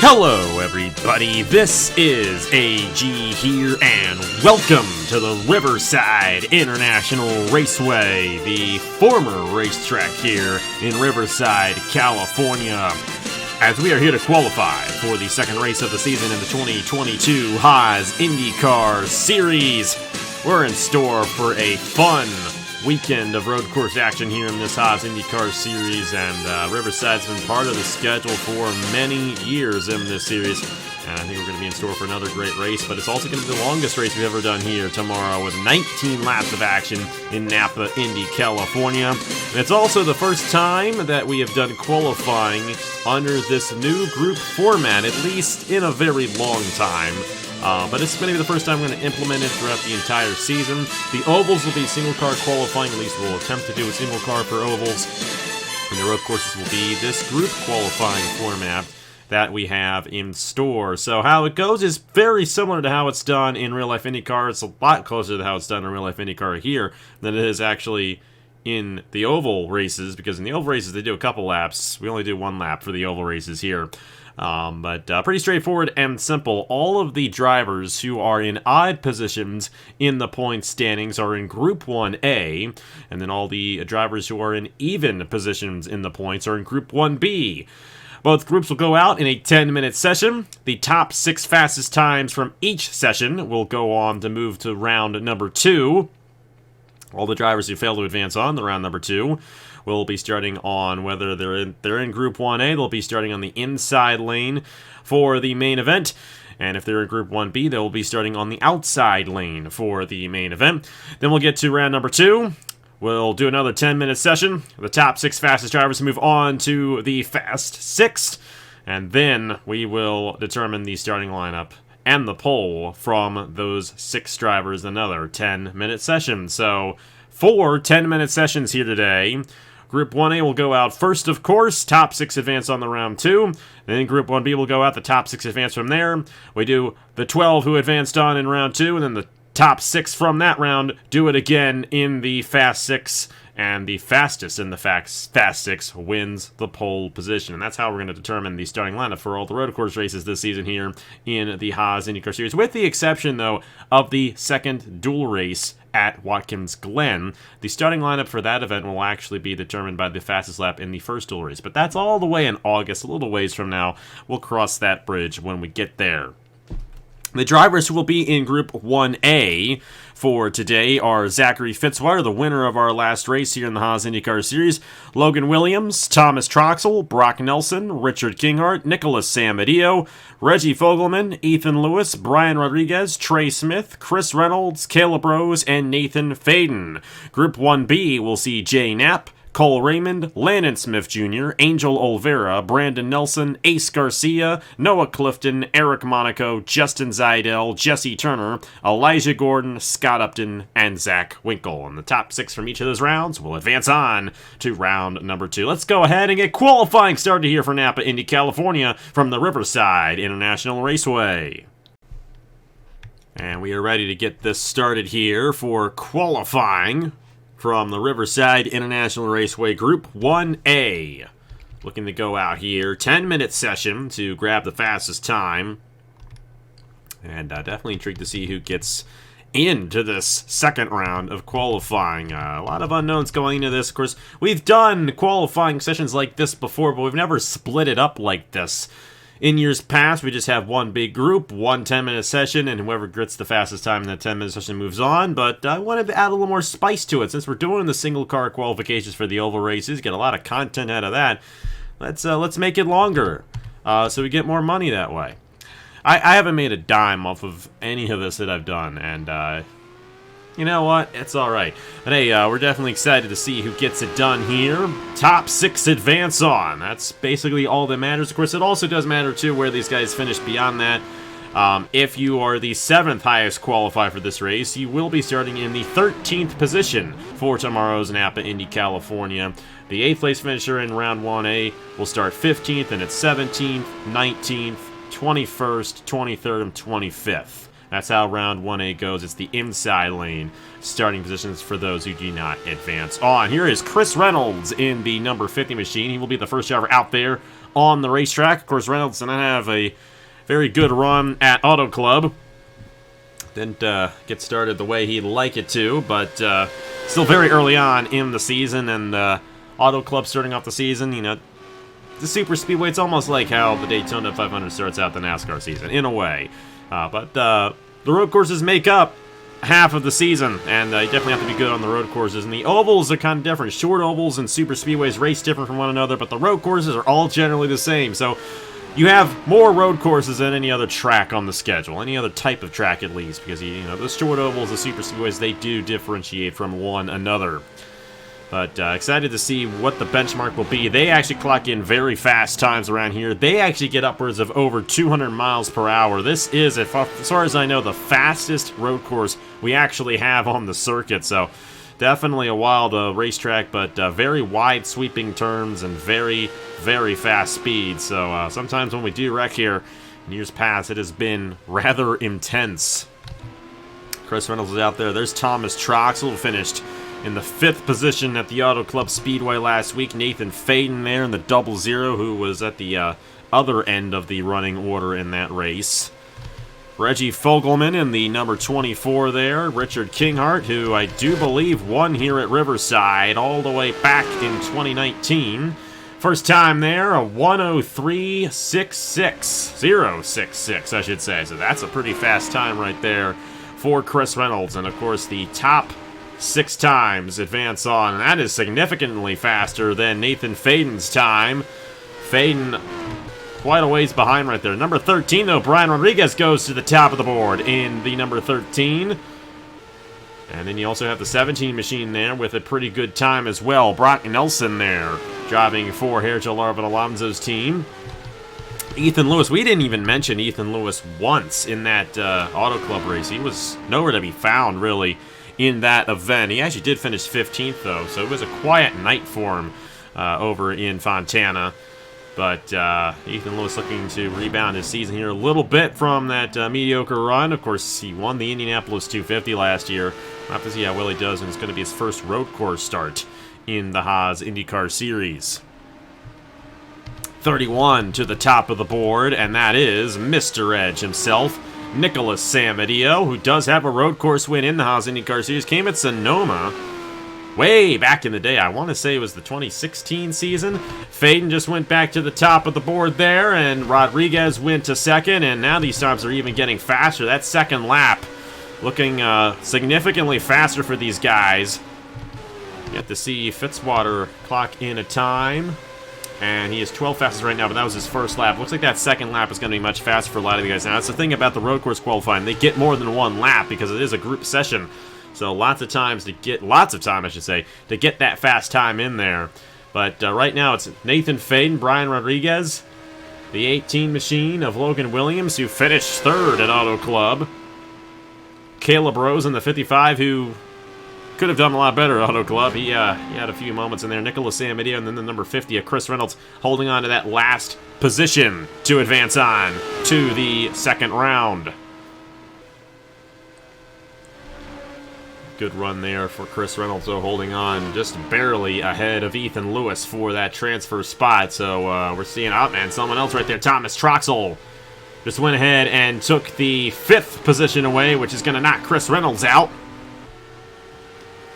Hello everybody, this is AG here, and welcome to the Riverside International Raceway, the former racetrack here in Riverside, California, as we are here to qualify for the second race of the season in the 2022 Haas IndyCar Series. We're in store for a fun weekend of road course action here in this Haas IndyCar Series, and Riverside's been part of the schedule for many years in this series, and I think we're going to be in store for another great race, but it's also going to be the longest race we've ever done here tomorrow with 19 laps of action in NAPA Indy California. And it's also the first time that we have done qualifying under this new group format, at least in a very long time. But it's going to be the first time we're going to implement it throughout the entire season. The ovals will be single car qualifying, at least we'll attempt to do a single car for ovals. And the road courses will be this group qualifying format that we have in store. So how it goes is very similar to how it's done in real life IndyCar. It's a lot closer to how it's done in real life IndyCar here than it is actually in the oval races, because in the oval races they do a couple laps. We only do one lap for the oval races here. But pretty straightforward and simple. All of the drivers who are in odd positions in the point standings are in Group 1A, and then all the drivers who are in even positions in the points are in Group 1B. Both groups will go out in a 10-minute session. The top 6 fastest times from each session will go on to move to round number 2. All the drivers who fail to advance on the round number 2 will be starting on, whether they're in Group 1A, they'll be starting on the inside lane for the main event. And if they're in Group 1B, they will be starting on the outside lane for the main event. Then we'll get to round number 2. We'll do another 10-minute session. The top 6 fastest drivers move on to the Fast 6. And then we will determine the starting lineup and the pole from those 6 drivers, another 10-minute session. So 4 10-minute sessions here today. Group 1A will go out first, of course. Top 6 advance on the round 2. Then Group 1B will go out. The top 6 advance from there. We do the 12 who advanced on in round 2, and then the top 6 from that round do it again in the Fast 6. And the fastest in the Fast 6 wins the pole position. And that's how we're going to determine the starting lineup for all the road course races this season here in the Haas IndyCar Series, with the exception, though, of the second dual race at Watkins Glen. The starting lineup for that event will actually be determined by the fastest lap in the first dual race. But that's all the way in August, a little ways from now. We'll cross that bridge when we get there. The drivers who will be in Group 1A for today are Zachary Fitzwater, the winner of our last race here in the Haas IndyCar Series, Logan Williams, Thomas Troxel, Brock Nelson, Richard Kinghart, Nicholas Samadio, Reggie Fogelman, Ethan Lewis, Brian Rodriguez, Trey Smith, Chris Reynolds, Caleb Rose, and Nathan Faden. Group 1B will see Jay Knapp, Cole Raymond, Landon Smith Jr., Angel Olvera, Brandon Nelson, Ace Garcia, Noah Clifton, Eric Monaco, Justin Zidell, Jesse Turner, Elijah Gordon, Scott Upton, and Zach Winkle. And the top 6 from each of those rounds will advance on to round number 2. Let's go ahead and get qualifying started here for NAPA Indy California from the Riverside International Raceway. And we are ready to get this started here for qualifying from the Riverside International Raceway Group 1A. Looking to go out here. 10-minute session to grab the fastest time. And definitely intrigued to see who gets into this second round of qualifying. A lot of unknowns going into this. Of course, we've done qualifying sessions like this before, but we've never split it up like this. In years past, we just have one big group, one 10-minute session, and whoever gets the fastest time in that 10-minute session moves on. But I wanted to add a little more spice to it. Since we're doing the single-car qualifications for the oval races, get a lot of content out of that. Let's make it longer, so we get more money that way. I haven't made a dime off of any of this that I've done, and you know what? It's alright. But hey, we're definitely excited to see who gets it done here. Top 6 advance on. That's basically all that matters. Of course, it also does matter, too, where these guys finish beyond that. If you are the 7th highest qualifier for this race, you will be starting in the 13th position for tomorrow's NAPA Indy California. The 8th place finisher in round 1A will start 15th, and it's 17th, 19th, 21st, 23rd, and 25th. That's how round 1A goes. It's the inside lane starting positions for those who do not advance on. Here is Chris Reynolds in the number 50 machine. He will be the first driver out there on the racetrack. Of course, Reynolds didn't have a very good run at Auto Club. Didn't get started the way he'd like it to, but still very early on in the season, and Auto Club starting off the season, you know, the super speedway, it's almost like how the Daytona 500 starts out the NASCAR season, in a way. But the road courses make up half of the season, and you definitely have to be good on the road courses. And the ovals are kind of different. Short ovals and super speedways race different from one another, but the road courses are all generally the same. So you have more road courses than any other track on the schedule, any other type of track at least, because you know the short ovals, the super speedways, they do differentiate from one another. But excited to see what the benchmark will be. They actually clock in very fast times around here. They actually get upwards of over 200 miles per hour. This is, as far as I know, the fastest road course we actually have on the circuit. So definitely a wild racetrack, but very wide sweeping turns and very, very fast speed. So sometimes when we do wreck here, in years past, it has been rather intense. Chris Reynolds is out there. There's Thomas Troxel, who finished in the 5th position at the Auto Club Speedway last week. Nathan Faden there in the 00, who was at the other end of the running order in that race. Reggie Fogelman in the number 24 there. Richard Kinghart, who I do believe won here at Riverside all the way back in 2019. First time there, a 1:03.66. I should say. So that's a pretty fast time right there for Chris Reynolds. And of course, the top 6 times advance on, and that is significantly faster than Nathan Faden's time. Faden quite a ways behind right there. Number 13, though, Brian Rodriguez goes to the top of the board in the number 13. And then you also have the 17 machine there with a pretty good time as well. Brock Nelson there, driving for Sergio Larvin Alonso's team. Ethan Lewis, we didn't even mention Ethan Lewis once in that Auto Club race. He was nowhere to be found, really, in that event. He actually did finish 15th, though, so it was a quiet night for him over in Fontana. But Ethan Lewis looking to rebound his season here a little bit from that mediocre run. Of course, he won the Indianapolis 250 last year. We'll have to see how well he does, and it's going to be his first road course start in the Haas IndyCar Series. 31 to the top of the board, and that is Mr. Edge himself, Nicholas Samadio, who does have a road course win in the Haas IndyCar Series. Came at Sonoma way back in the day. I want to say it was the 2016 season. Faden just went back to the top of the board there, and Rodriguez went to second, and now these times are even getting faster. That second lap looking significantly faster for these guys. Get to see Fitzwater clock in a time, and he is 12th fastest right now, but that was his first lap. Looks like that second lap is going to be much faster for a lot of the guys. Now, that's the thing about the road course qualifying. They get more than one lap because it is a group session. So lots of time, to get that fast time in there. But right now it's Nathan Faden, Brian Rodriguez, the 18 machine of Logan Williams, who finished 3rd at Auto Club. Caleb Rose in the 55, who could have done a lot better at Auto Club. He had a few moments in there. Nicholas Samadio, and then the number 50 of Chris Reynolds, holding on to that last position to advance on to the second round. Good run there for Chris Reynolds, though, holding on just barely ahead of Ethan Lewis for that transfer spot. So we're seeing, oh man, someone else right there. Thomas Troxel just went ahead and took the 5th position away, which is going to knock Chris Reynolds out.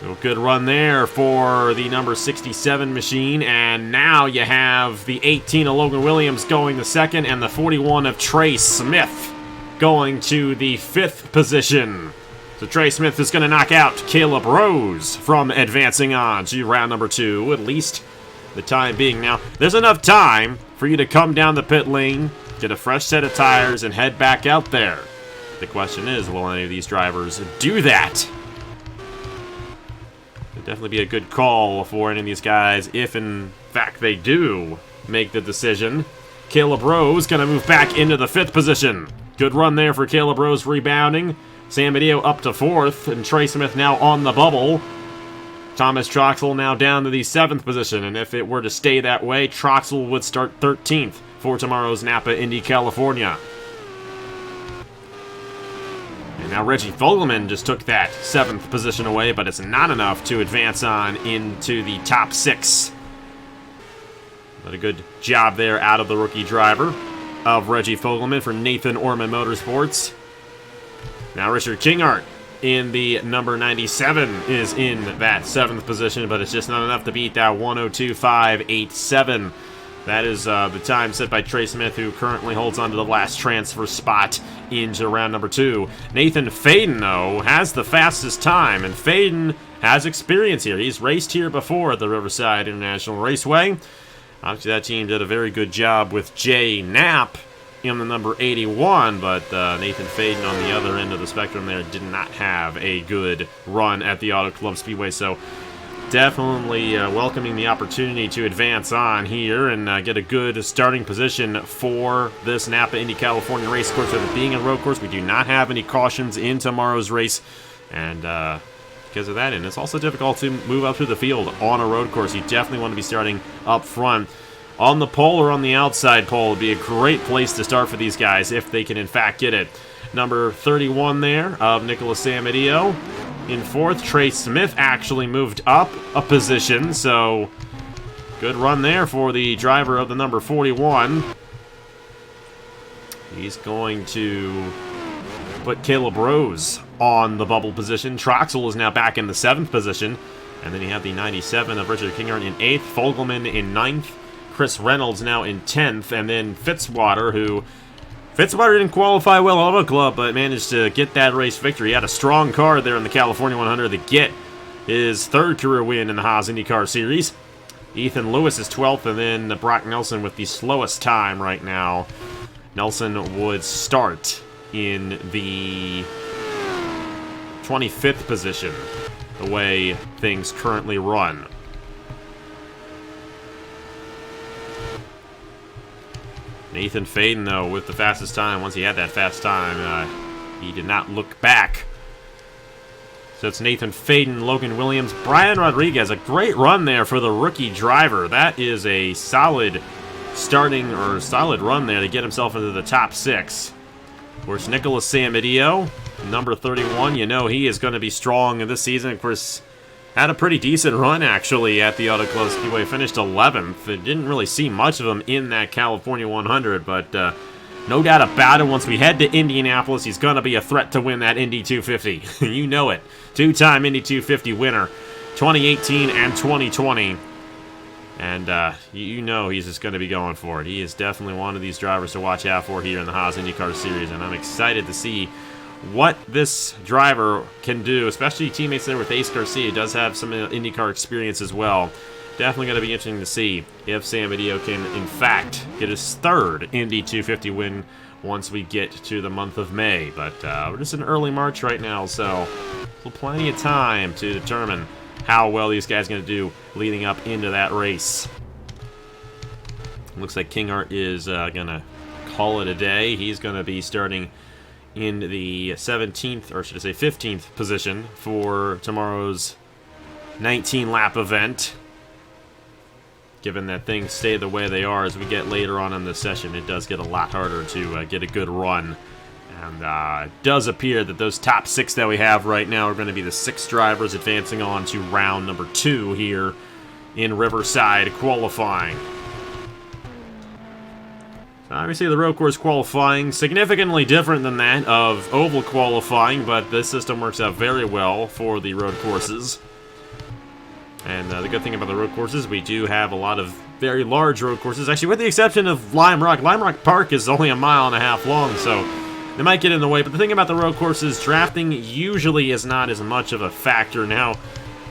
So good run there for the number 67 machine, and now you have the 18 of Logan Williams going to second, and the 41 of Trey Smith going to the 5th position. So Trey Smith is going to knock out Caleb Rose from advancing on to round number 2, at least the time being. Now, there's enough time for you to come down the pit lane, get a fresh set of tires, and head back out there. The question is, will any of these drivers do that? It'd definitely be a good call for any of these guys if, in fact, they do make the decision. Caleb Rose going to move back into the 5th position. Good run there for Caleb Rose rebounding. Samadio up to 4th, and Trey Smith now on the bubble. Thomas Troxel now down to the 7th position, and if it were to stay that way, Troxel would start 13th for tomorrow's NAPA Indy California. And now Reggie Fogelman just took that 7th position away, but it's not enough to advance on into the top 6. But a good job there out of the rookie driver of Reggie Fogelman for Nathan Orman Motorsports. Now Richard Kingart in the number 97 is in that 7th position, but it's just not enough to beat that 1:02.587. That is the time set by Trey Smith, who currently holds on to the last transfer spot into round number 2. Nathan Faden, though, has the fastest time, and Faden has experience here. He's raced here before at the Riverside International Raceway. Obviously, that team did a very good job with Jay Knapp in the number 81, but Nathan Faden on the other end of the spectrum there did not have a good run at the Auto Club Speedway, so definitely welcoming the opportunity to advance on here and get a good starting position for this NAPA Indy California race course. With it being a road course, we do not have any cautions in tomorrow's race, and because of that, and it's also difficult to move up through the field on a road course. You definitely want to be starting up front. On the pole or on the outside pole would be a great place to start for these guys if they can in fact get it. Number 31 there of Nicholas Samadio. In 4th, Trey Smith actually moved up a position, so good run there for the driver of the number 41. He's going to put Caleb Rose on the bubble position. Troxel is now back in the 7th position. And then you have the 97 of Richard Kingart in 8th, Fogelman in 9th, Chris Reynolds now in 10th, and then Fitzwater, who Fitzwater didn't qualify well at Auto Club, but managed to get that race victory. He had a strong car there in the California 100 to get his 3rd career win in the Haas IndyCar Series. Ethan Lewis is 12th, and then Brock Nelson with the slowest time right now. Nelson would start in the 25th position, the way things currently run. Nathan Faden, though, with the fastest time. Once he had that fast time, he did not look back. So it's Nathan Faden, Logan Williams, Brian Rodriguez. A great run there for the rookie driver. That is a solid starting or solid run there to get himself into the top 6. Of course, Nicholas Samadio, number 31. You know he is going to be strong this season. Of course, had a pretty decent run, actually, at the Auto Club Speedway. Finished 11th. It didn't really see much of him in that California 100, but no doubt about it, once we head to Indianapolis, he's going to be a threat to win that Indy 250. You know it. 2-time Indy 250 winner, 2018 and 2020. And you know he's just going to be going for it. He is definitely one of these drivers to watch out for here in the Haas IndyCar Series, and I'm excited to see what this driver can do, especially teammates there with Ace Garcia. He does have some IndyCar experience as well. Definitely going to be interesting to see if Samadio can, in fact, get his 3rd Indy 250 win once we get to the month of May. But we're just in early March right now, so plenty of time to determine how well these guys are going to do leading up into that race. Looks like Kingart is going to call it a day. He's going to be starting in the 17th, or should I say 15th position for tomorrow's 19-lap event. Given that things stay the way they are as we get later on in the session, it does get a lot harder to get a good run. And it does appear that those top 6 that we have right now are going to be the 6 drivers advancing on to round number 2 here in Riverside qualifying. Obviously, the road course qualifying significantly different than that of oval qualifying, but this system works out very well for the road courses. And the good thing about the road courses, we do have a lot of very large road courses, actually with the exception of Lime Rock. Lime Rock Park is only 1.5 miles long, so they might get in the way. But the thing about the road courses, drafting usually is not as much of a factor. Now,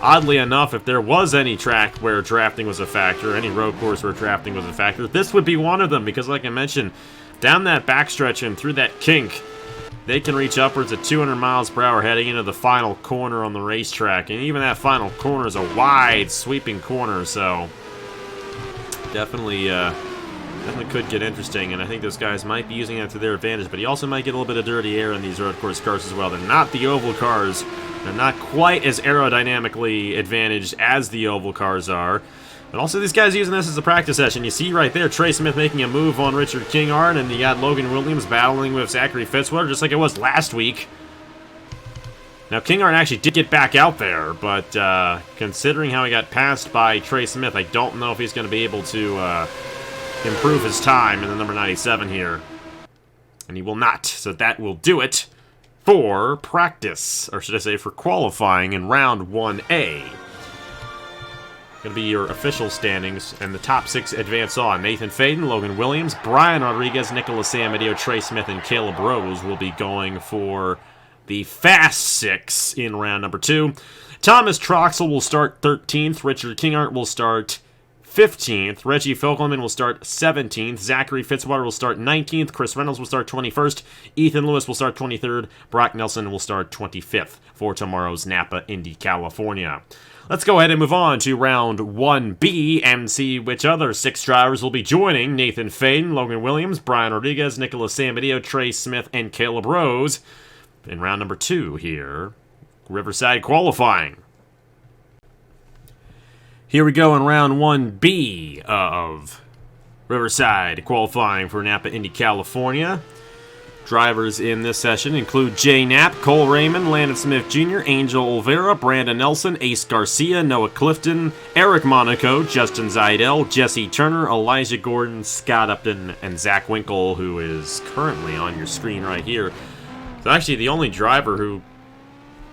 oddly enough, if there was any track where drafting was a factor, any road course where drafting was a factor, this would be one of them, because like I mentioned, down that backstretch and through that kink, they can reach upwards of 200 miles per hour heading into the final corner on the racetrack. And even that final corner is a wide, sweeping corner, so definitely could get interesting. And I think those guys might be using that to their advantage, but you also might get a little bit of dirty air in these road course cars as well. They're not the oval cars. They're not quite as aerodynamically advantaged as the oval cars are. But also, these guys using this as a practice session. You see right there, Trey Smith making a move on Richard Kingart, and you got Logan Williams battling with Zachary Fitzwater, just like it was last week. Now, Kinghart actually did get back out there, but considering how he got passed by Trey Smith, I don't know if he's going to be able to improve his time in the number 97 here. And he will not, so that will do it for practice, or should I say for qualifying in round 1A. Going to be your official standings, and the top 6 advance on. Nathan Faden, Logan Williams, Brian Rodriguez, Nicholas Samadio, Trey Smith, and Caleb Rhodes will be going for the Fast 6 in round number 2. Thomas Troxel will start 13th. Richard Kinghart will start 15th. Reggie Fogelman will start 17th. Zachary Fitzwater will start 19th. Chris Reynolds will start 21st. Ethan Lewis will start 23rd. Brock Nelson will start 25th for tomorrow's NAPA Indy California. Let's go ahead and move on to round 1B and see which other 6 drivers will be joining Nathan Faden, Logan Williams, Brian Rodriguez, Nicholas Samadio, Trey Smith, and Caleb Rhodes in round number 2 here, Riverside qualifying. Here we go in round 1B of Riverside qualifying for NAPA Indy California. Drivers in this session include Jay Knapp, Cole Raymond, Landon Smith Jr., Angel Olvera, Brandon Nelson, Ace Garcia, Noah Clifton, Eric Monaco, Justin Zeidel, Jesse Turner, Elijah Gordon, Scott Upton, and Zach Winkle, who is currently on your screen right here. So actually the only driver who,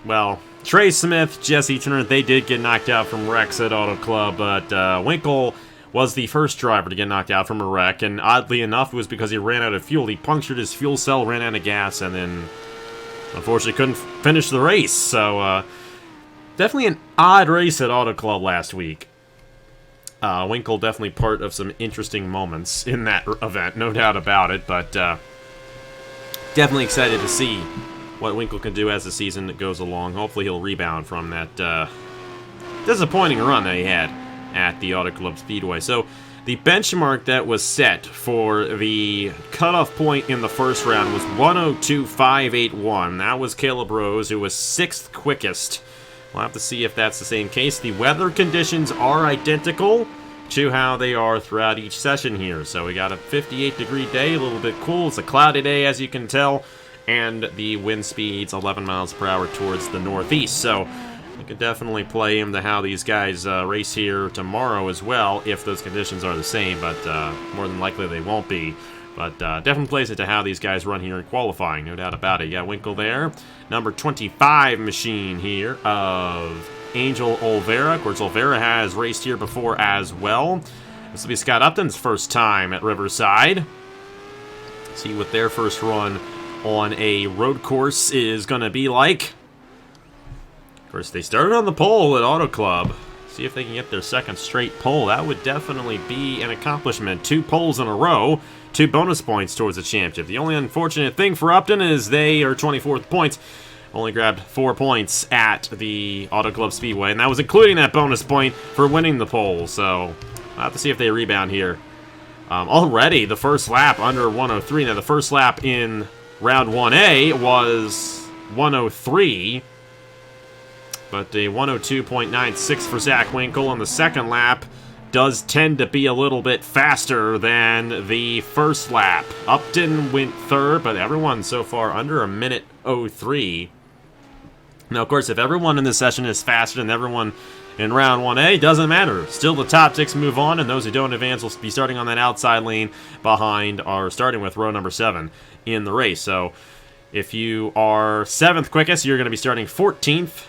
well, Trey Smith, Jesse Turner, they did get knocked out from wrecks at Auto Club, but Winkle was the first driver to get knocked out from a wreck, and oddly enough, it was because he ran out of fuel. He punctured his fuel cell, ran out of gas, and then unfortunately couldn't finish the race. So definitely an odd race at Auto Club last week. Winkle definitely part of some interesting moments in that event, no doubt about it, but definitely excited to see what Winkle can do as the season goes along. Hopefully he'll rebound from that disappointing run that he had at the Auto Club Speedway. So the benchmark that was set for the cutoff point in the first round was 102.581. That was Caleb Rhodes, who was 6th quickest. We'll have to see if that's the same case. The weather conditions are identical to how they are throughout each session here. So we got a 58-degree day, a little bit cool. It's a cloudy day, as you can tell, and the wind speed's 11 miles per hour towards the northeast. So we could definitely play into how these guys race here tomorrow as well, if those conditions are the same, but more than likely they won't be. But definitely plays into how these guys run here in qualifying, no doubt about it. You got Winkle there. Number 25 machine here of Angel Olvera. Of course, Olvera has raced here before as well. This will be Scott Upton's first time at Riverside. See what their first run on a road course is going to be like. Of course, they started on the pole at Auto Club. See if they can get their second straight pole. That would definitely be an accomplishment. 2 poles in a row, 2 bonus points towards the championship. The only unfortunate thing for Upton is they are 24th points. Only grabbed 4 points at the Auto Club Speedway, and that was including that bonus point for winning the pole. So I'll have to see if they rebound here. Already, the first lap under 103. Now, the first lap in round 1A was 103. But a 102.96 for Zach Winkle on the second lap does tend to be a little bit faster than the first lap. Upton went 3rd, but everyone so far under a minute 03. Now, of course, if everyone in this session is faster than everyone in round 1A, doesn't matter. Still, the top 6 move on, and those who don't advance will be starting on that outside lane behind, or starting with row number 7 in the race. So, if you are 7th quickest, you're going to be starting 14th.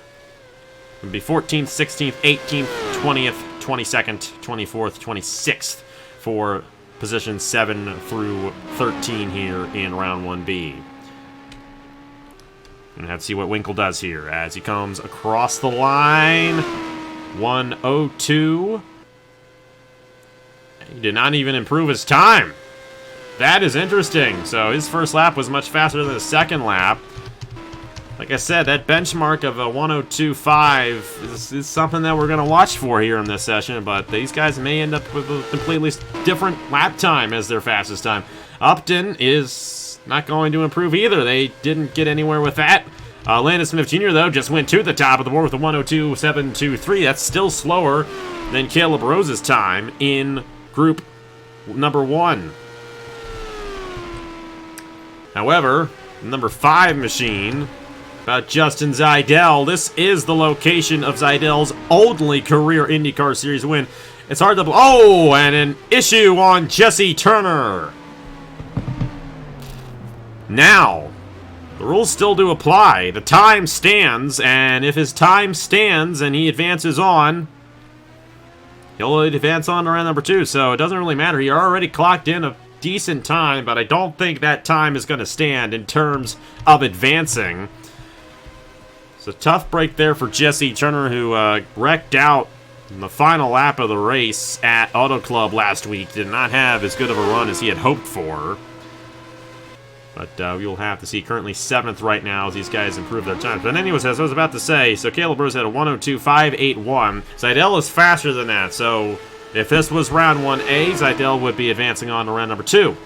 It would be 14th, 16th, 18th, 20th, 22nd, 24th, 26th for positions 7 through 13 here in round 1B. And have to see what Winkle does here as he comes across the line. 102. He did not even improve his time. That is interesting. So his first lap was much faster than the second lap. Like I said, that benchmark of a 102.5 is something that we're going to watch for here in this session, but these guys may end up with a completely different lap time as their fastest time. Upton is not going to improve either. They didn't get anywhere with that. Landon Smith Jr., though, just went to the top of the board with a 102.723. That's still slower than Caleb Rose's time in group number 1. However, the number 5 machine about Justin Zaidel. This is the location of Zeidel's only career IndyCar Series win. It's hard to... Oh, and an issue on Jesse Turner. Now, the rules still do apply. The time stands, and if his time stands and he advances on, he'll advance on to round number 2, so it doesn't really matter. He already clocked in a decent time, but I don't think that time is going to stand in terms of advancing. It's a tough break there for Jesse Turner, who wrecked out in the final lap of the race at Auto Club last week. Did not have as good of a run as he had hoped for. But we'll have to see. Currently 7th right now as these guys improve their times. But anyways, as I was about to say, so Caleb Rose had a 1:02.581. Zeidel is faster than that, so if this was round 1A, Zeidel would be advancing on to round number 2.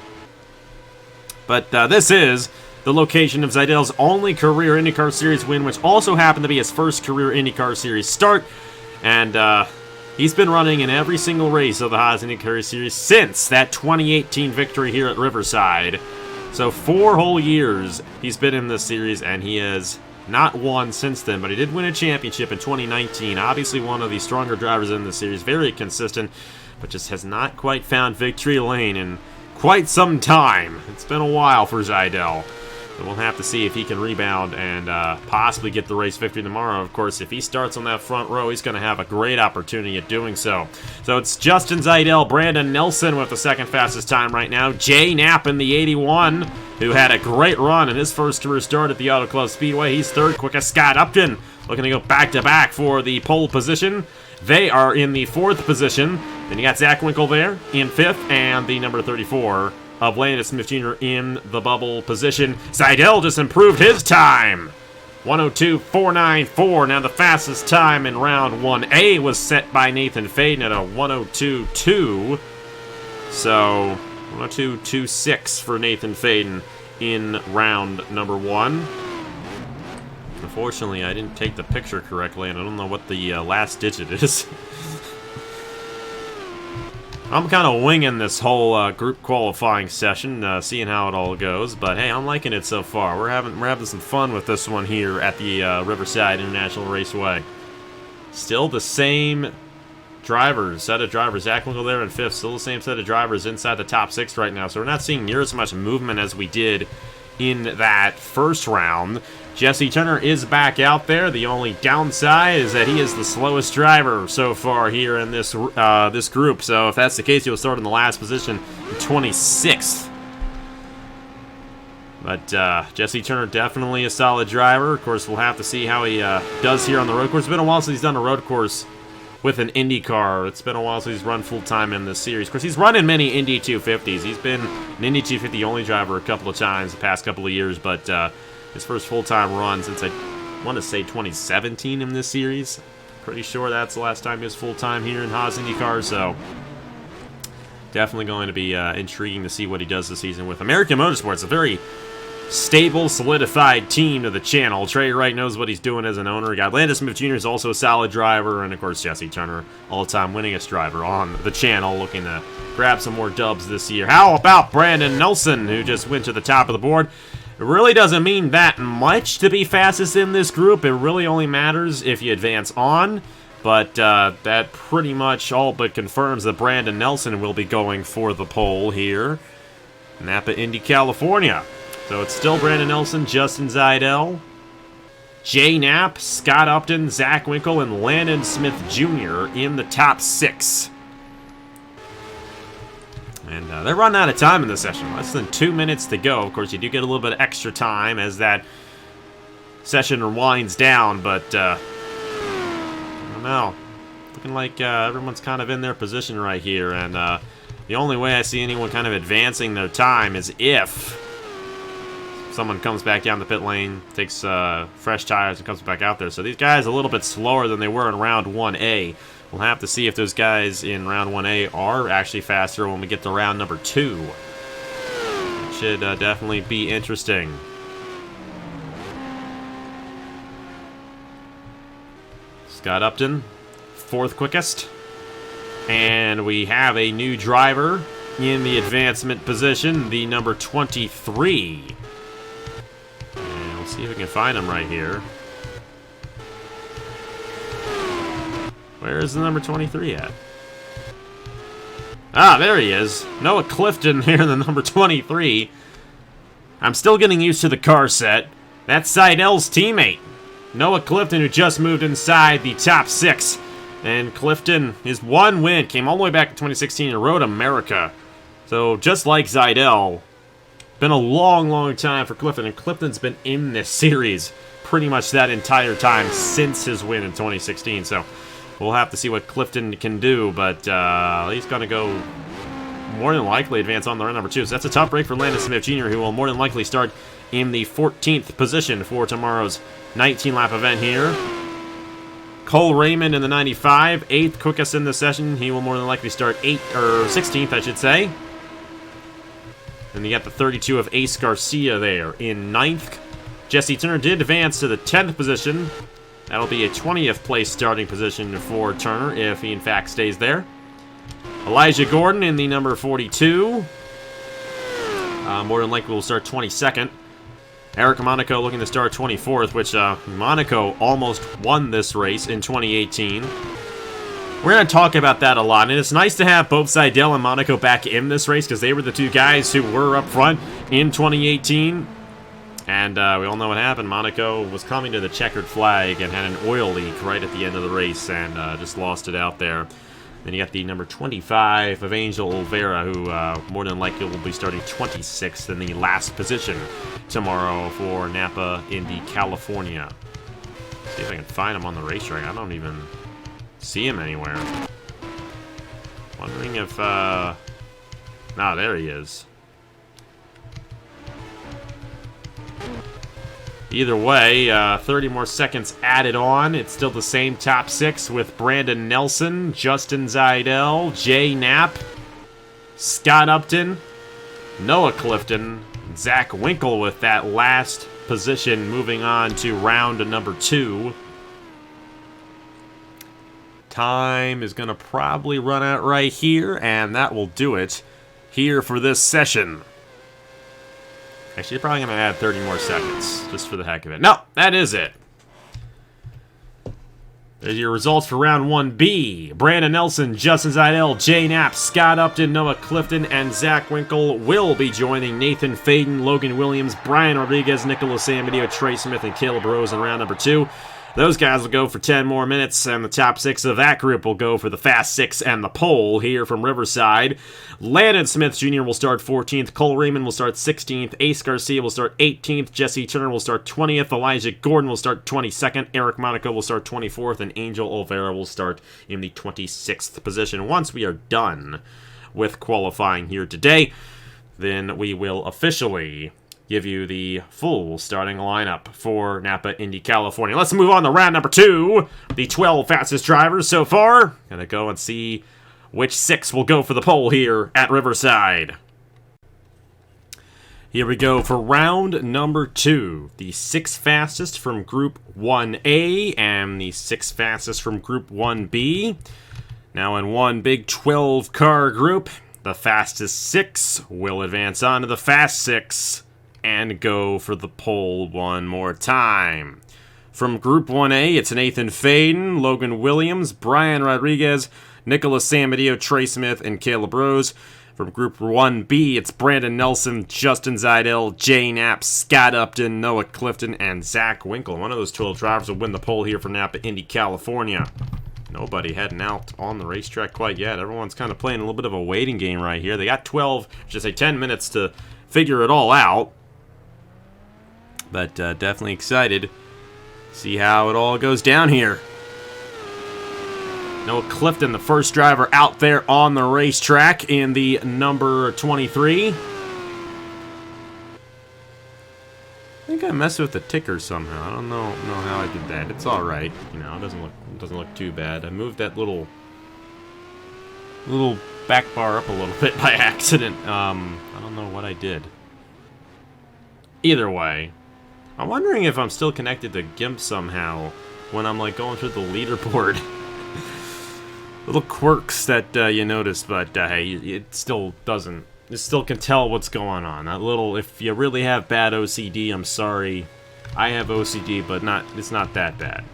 But this is the location of Zeidel's only career IndyCar Series win, which also happened to be his first career IndyCar Series start. And he's been running in every single race of the Haas IndyCar Series since that 2018 victory here at Riverside. So 4 whole years he's been in this series, and he has not won since then, but he did win a championship in 2019. Obviously one of the stronger drivers in the series, very consistent, but just has not quite found victory lane in quite some time. It's been a while for Zeidel. So we'll have to see if he can rebound and possibly get the race victory tomorrow. Of course, if he starts on that front row, he's going to have a great opportunity at doing so. So it's Justin Zeidel, Brandon Nelson with the second fastest time right now. Jay Knapp in the 81, who had a great run in his first career start at the Auto Club Speedway. He's third quickest. Scott Upton looking to go back-to-back for the pole position. They are in the 4th position. Then you got Zach Winkle there in 5th, and the number 34 of Landon Smith Jr. in the bubble position. Zeidel just improved his time. 1:02.494. Now the fastest time in round 1A was set by Nathan Faden at a 1:02.2. So 1:02.26 for Nathan Faden in round number 1. Unfortunately, I didn't take the picture correctly, and I don't know what the last digit is. I'm kind of winging this whole group qualifying session, seeing how it all goes. But hey, I'm liking it so far. We're having some fun with this one here at the Riverside International Raceway. Still the same set of drivers. Zach Winkle there in 5th. Still the same set of drivers inside the top 6 right now. So we're not seeing near as much movement as we did in that first round. Jesse Turner is back out there. The only downside is that he is the slowest driver so far here in this this group. So if that's the case, he'll start in the last position, 26th. But Jesse Turner definitely a solid driver. Of course, we'll have to see how he does here on the road course. It's been a while since he's done a road course with an Indy car. It's been a while since he's run full-time in this series. Of course, he's run in many Indy 250s. He's been an Indy 250 only driver a couple of times the past couple of years, but his first full-time run since I want to say 2017 in this series. Pretty sure that's the last time he was full-time here in Haas IndyCar, so definitely going to be intriguing to see what he does this season with American Motorsports. A very stable, solidified team to the channel. Trey Wright knows what he's doing as an owner. We got Landon Smith Jr. is also a solid driver, and of course Jesse Turner, all-time winningest driver on the channel, looking to grab some more dubs this year. How about Brandon Nelson, who just went to the top of the board? It really doesn't mean that much to be fastest in this group. It really only matters if you advance on, but that pretty much all but confirms that Brandon Nelson will be going for the pole here. NAPA Indy California. So it's still Brandon Nelson, Justin Zeidel, Jay Knapp, Scott Upton, Zach Winkle, and Landon Smith Jr. in the top 6. And they're running out of time in this session. Less than 2 minutes to go. Of course, you do get a little bit of extra time as that session winds down, but I don't know. Looking like everyone's kind of in their position right here, and the only way I see anyone kind of advancing their time is if someone comes back down the pit lane, takes fresh tires, and comes back out there. So these guys are a little bit slower than they were in round 1A. We'll have to see if those guys in round 1A are actually faster when we get to round number 2. It should definitely be interesting. Scott Upton, 4th quickest. And we have a new driver in the advancement position, the number 23. See if we can find him right here. Where is the number 23 at? Ah, there he is. Noah Clifton here in the number 23. I'm still getting used to the car set. That's Seidel's teammate. Noah Clifton, who just moved inside the top 6. And Clifton, his one win, came all the way back in 2016 in Road America. So, just like Seidel, been a long, long time for Clifton. And Clifton's been in this series pretty much that entire time since his win in 2016. So, we'll have to see what Clifton can do. But he's going to go more than likely advance on the run number 2. So, that's a tough break for Landon Smith Jr., who will more than likely start in the 14th position for tomorrow's 19-lap event here. Cole Raymond in the 95, 8th quickest in the session. He will more than likely start 16th, I should say. And you got the 32 of Ace Garcia there in 9th. Jesse Turner did advance to the 10th position. That'll be a 20th place starting position for Turner if he in fact stays there. Elijah Gordon in the number 42. More than likely will start 22nd. Eric Monaco looking to start 24th, which Monaco almost won this race in 2018. We're going to talk about that a lot, and it's nice to have both Seidel and Monaco back in this race because they were the two guys who were up front in 2018. And we all know what happened. Monaco was coming to the checkered flag and had an oil leak right at the end of the race and just lost it out there. Then you got the number 25 of Angel Olvera, who more than likely will be starting 26th in the last position tomorrow for NAPA Indy California. See if I can find him on the racetrack. I don't even see him anywhere. Wondering if... No, there he is. Either way, 30 more seconds added on. It's still the same top 6 with Brandon Nelson, Justin Seidel, Jay Knapp, Scott Upton, Noah Clifton, Zach Winkle with that last position moving on to round number 2. Time is going to probably run out right here, and that will do it here for this session. Actually, probably going to add 30 more seconds, just for the heck of it. No, that is it. There's your results for round 1B. Brandon Nelson, Justin Seidel, Jay Knapp, Scott Upton, Noah Clifton, and Zach Winkle will be joining Nathan Faden, Logan Williams, Brian Rodriguez, Nicholas Samadio, Trey Smith, and Caleb Rhodes in round number 2. Those guys will go for 10 more minutes, and the top 6 of that group will go for the Fast 6 and the pole here from Riverside. Landon Smith Jr. will start 14th. Cole Raymond will start 16th. Ace Garcia will start 18th. Jesse Turner will start 20th. Elijah Gordon will start 22nd. Eric Monaco will start 24th. And Angel Olvera will start in the 26th position. Once we are done with qualifying here today, then we will officially give you the full starting lineup for NAPA Indy California. Let's move on to round number 2. The 12 fastest drivers so far. Gonna go and see which 6 will go for the pole here at Riverside. Here we go for round number 2. The 6 fastest from Group 1A and the 6 fastest from Group 1B. Now in one big 12-car group, the fastest 6 will advance on to the Fast 6 and go for the pole one more time. From Group 1A, it's Nathan Faden, Logan Williams, Brian Rodriguez, Nicholas Samadio, Trey Smith, and Caleb Rhodes. From Group 1B, it's Brandon Nelson, Justin Seidel, Jay Knapp, Scott Upton, Noah Clifton, and Zach Winkle. One of those 12 drivers will win the pole here for NAPA Indy California. Nobody heading out on the racetrack quite yet. Everyone's kind of playing a little bit of a waiting game right here. They got 10 minutes to figure it all out. But definitely excited to see how it all goes down here. Noah Clifton, the first driver out there on the racetrack in the number 23. I think I messed with the ticker somehow. I don't know how I did that. It's all right. You know, it doesn't look too bad. I moved that little back bar up a little bit by accident. I don't know what I did. Either way, I'm wondering if I'm still connected to GIMP somehow when I'm like going through the leaderboard. Little quirks that you notice, but hey, it still doesn't. It still can tell what's going on. That little, if you really have bad OCD, I'm sorry. I have OCD, but it's not that bad.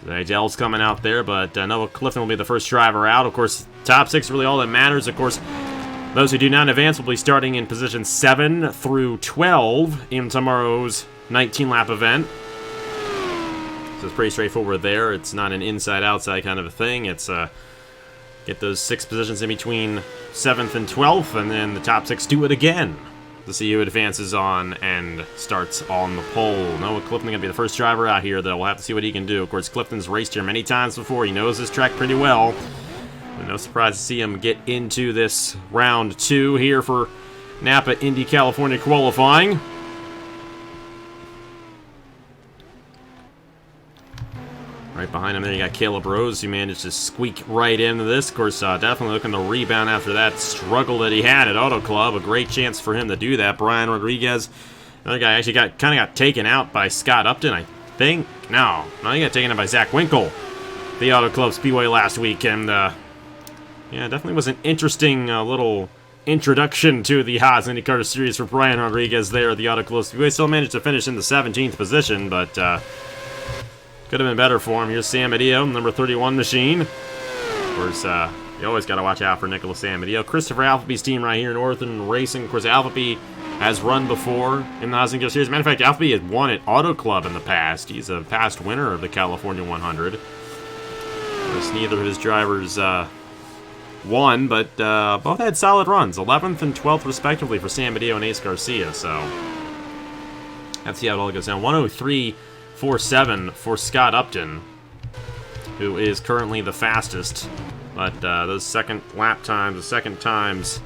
Idell's coming out there, but Noah Clifton will be the first driver out. Of course, top 6 really all that matters. Of course, those who do not advance will be starting in position 7 through 12 in tomorrow's 19-lap event. So it's pretty straightforward there. It's not an inside-outside kind of a thing. It's get those 6 positions in between 7th and 12th, and then the top 6 do it again to see who advances on and starts on the pole. Noah Clifton going to be the first driver out here, though. We'll have to see what he can do. Of course, Clifton's raced here many times before. He knows this track pretty well. But no surprise to see him get into this round 2 here for NAPA Indy California qualifying. Right behind him there, you got Caleb Rhodes, who managed to squeak right into this. Of course, definitely looking to rebound after that struggle that he had at Auto Club. A great chance for him to do that. Brian Rodriguez, another guy, actually kind of got taken out by Scott Upton, I think. No, he got taken out by Zach Winkle, the Auto Club Speedway last week. And, yeah, definitely was an interesting little introduction to the Haas IndyCar Series for Brian Rodriguez there at the Auto Club Speedway. Still managed to finish in the 17th position, but could have been better for him. Here's Samadio, number 31 machine. Of course, you always got to watch out for Nicholas Samadio. Christopher Alphabee's team right here, Northern Racing. Of course, Alphabee has run before in the Haas IndyCar Series. Matter of fact, Alphabee has won at Auto Club in the past. He's a past winner of the California 100. Of course, neither of his drivers won, but both had solid runs. 11th and 12th, respectively, for Samadio and Ace Garcia. So, let's see how it all goes down. 1:03.47 for Scott Upton, who is currently the fastest. But those second lap times, the second times,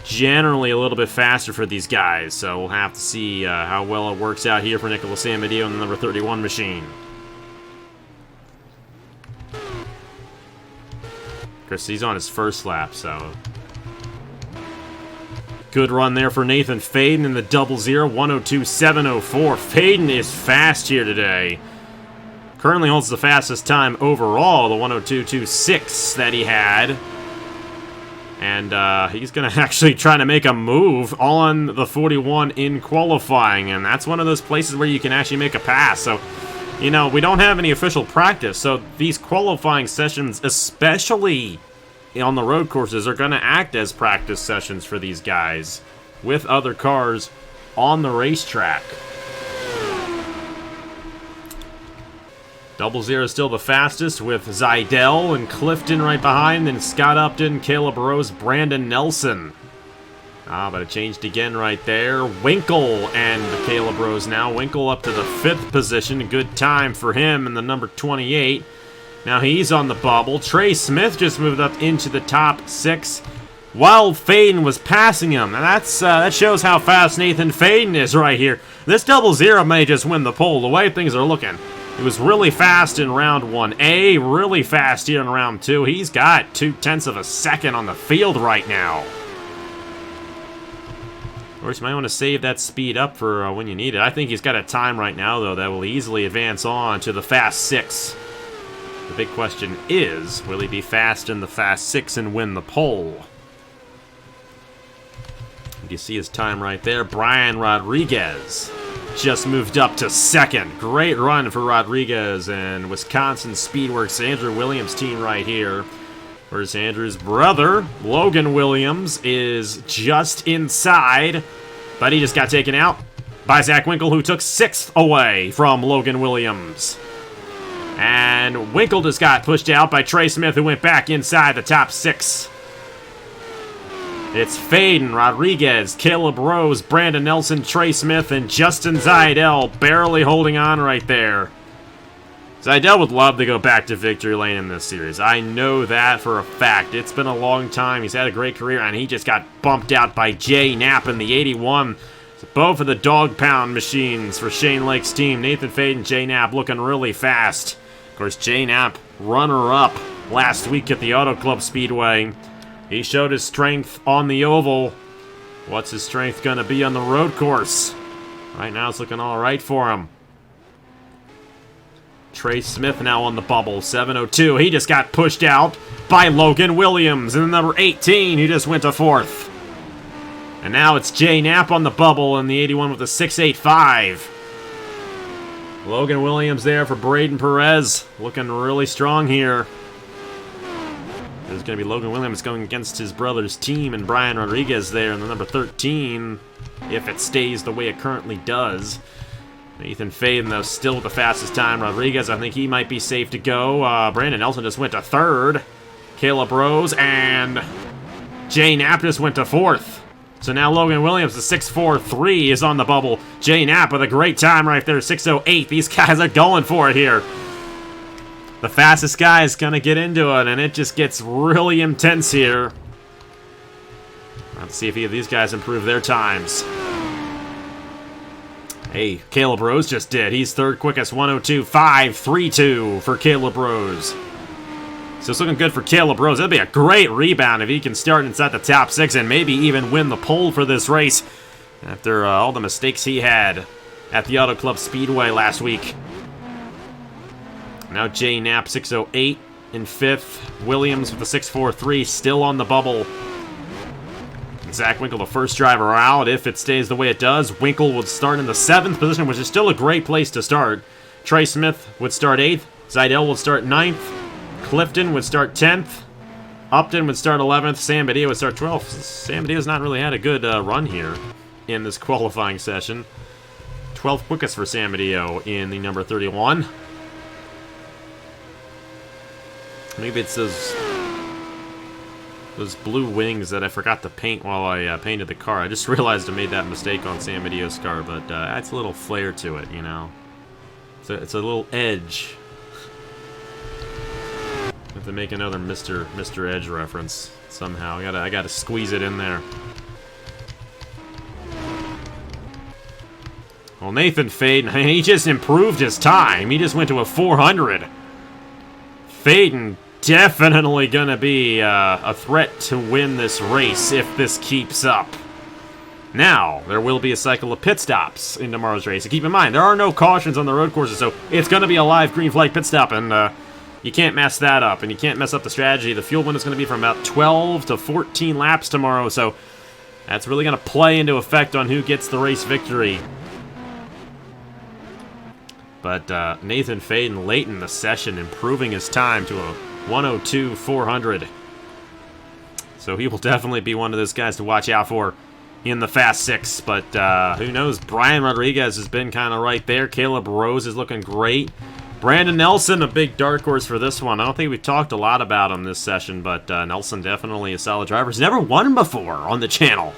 generally a little bit faster for these guys. So we'll have to see how well it works out here for Nicholas Samadio in the number 31 machine. Of course, he's on his first lap, so good run there for Nathan Faden in the 00, 1:02.704. Faden is fast here today. Currently holds the fastest time overall, the 1:02.26 that he had. And he's going to actually try to make a move on the 41 in qualifying. And that's one of those places where you can actually make a pass. So, you know, we don't have any official practice. So these qualifying sessions, especially on the road courses, are going to act as practice sessions for these guys with other cars on the racetrack. 00 is still the fastest with Zidell and Clifton right behind, then Scott Upton, Caleb Rose, Brandon Nelson. But it changed again right there. Winkle and Caleb Rose now. Winkle up to the 5th position. A good time for him in the number 28. Now he's on the bubble. Trey Smith just moved up into the top 6 while Faden was passing him. And that shows how fast Nathan Faden is right here. This 00 may just win the pole the way things are looking. He was really fast in round 1A, really fast here in round 2. He's got 0.2 of a second on the field right now. Of course, you might want to save that speed up for when you need it. I think he's got a time right now, though, that will easily advance on to the Fast 6. The big question is, will he be fast in the Fast 6 and win the pole? You see his time right there. Brian Rodriguez just moved up to 2nd. Great run for Rodriguez and Wisconsin Speedworks Andrew Williams team right here. Whereas Andrew's brother, Logan Williams, is just inside, but he just got taken out by Zach Winkle, who took 6th away from Logan Williams. And Winkle just got pushed out by Trey Smith, who went back inside the top 6. It's Faden, Rodriguez, Caleb Rose, Brandon Nelson, Trey Smith, and Justin Zidell barely holding on right there. Zidell would love to go back to victory lane in this series. I know that for a fact. It's been a long time. He's had a great career, and he just got bumped out by Jay Knapp in the 81. So both of the dog pound machines for Shane Lake's team. Nathan Faden, Jay Knapp looking really fast. Of course, Jay Knapp, runner-up last week at the Auto Club Speedway. He showed his strength on the oval. What's his strength going to be on the road course? Right now it's looking all right for him. Trey Smith now on the bubble, 7:02. He just got pushed out by Logan Williams in the number 18. He just went to 4th. And now it's Jay Knapp on the bubble in the 81 with a 6.85. Logan Williams there for Braden Perez. Looking really strong here. There's going to be Logan Williams going against his brother's team and Brian Rodriguez there in the number 13, if it stays the way it currently does. Nathan Faden, though, still with the fastest time. Rodriguez, I think he might be safe to go. Brandon Nelson just went to third. Caleb Rose and Jay Knapp just went to fourth. So now Logan Williams, the 6.43, is on the bubble. Jay Knapp with a great time right there, 6.08. These guys are going for it here. The fastest guy is going to get into it, and it just gets really intense here. Let's see if any of these guys improve their times. Hey, Caleb Rose just did. He's third quickest, 1:02.532 for Caleb Rose. So it's looking good for Caleb Rose. That'd be a great rebound if he can start inside the top 6 and maybe even win the pole for this race after all the mistakes he had at the Auto Club Speedway last week. Now Jay Knapp, 6.08 in 5th. Williams with the 6.43, still on the bubble. Zach Winkle, the first driver out. If it stays the way it does, Winkle would start in the 7th position, which is still a great place to start. Trey Smith would start 8th. Zidell would start 9th. Clifton would start 10th. Upton would start 11th. Samadio would start 12th. Samadio's not really had a good run here in this qualifying session. 12th quickest for Samadio in the number 31. Maybe it's those blue wings that I forgot to paint while I painted the car. I just realized I made that mistake on Samadio's car, but adds a little flair to it, you know. It's a little edge. Have to make another Mr. Edge reference somehow. I gotta squeeze it in there. Well, Nathan Faden, he just improved his time. He just went to a 400. Faden definitely gonna be a threat to win this race if this keeps up. Now, there will be a cycle of pit stops in tomorrow's race. And keep in mind, there are no cautions on the road courses, so it's gonna be a live green flag pit stop, and you can't mess that up, and you can't mess up the strategy. The fuel window is going to be from about 12 to 14 laps tomorrow, so that's really going to play into effect on who gets the race victory. But Nathan Faden late in the session, improving his time to a 1:02.400. So he will definitely be one of those guys to watch out for in the Fast Six. But who knows? Brian Rodriguez has been kind of right there. Caleb Rose is looking great. Brandon Nelson, a big dark horse for this one. I don't think we've talked a lot about him this session, but Nelson definitely a solid driver. He's never won before on the channel.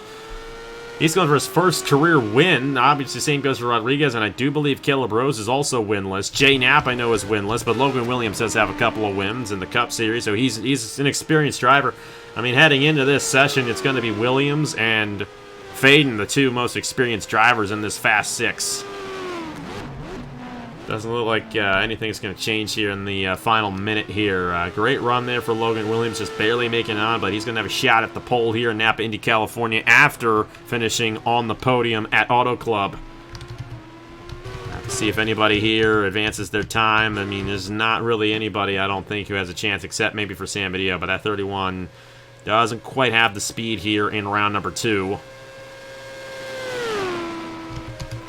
He's going for his first career win. Obviously, same goes for Rodriguez, and I do believe Caleb Rose is also winless. Jay Knapp, I know, is winless, but Logan Williams does have a couple of wins in the Cup Series, so he's an experienced driver. I mean, heading into this session, it's going to be Williams and Faden, the two most experienced drivers in this Fast Six. Doesn't look like anything's going to change here in the final minute here. Great run there for Logan Williams, just barely making it on, but he's going to have a shot at the pole here in NAPA Indy California after finishing on the podium at Auto Club. Have to see if anybody here advances their time. I mean, there's not really anybody, I don't think, who has a chance, except maybe for Samadio, but that 31 doesn't quite have the speed here in round number 2.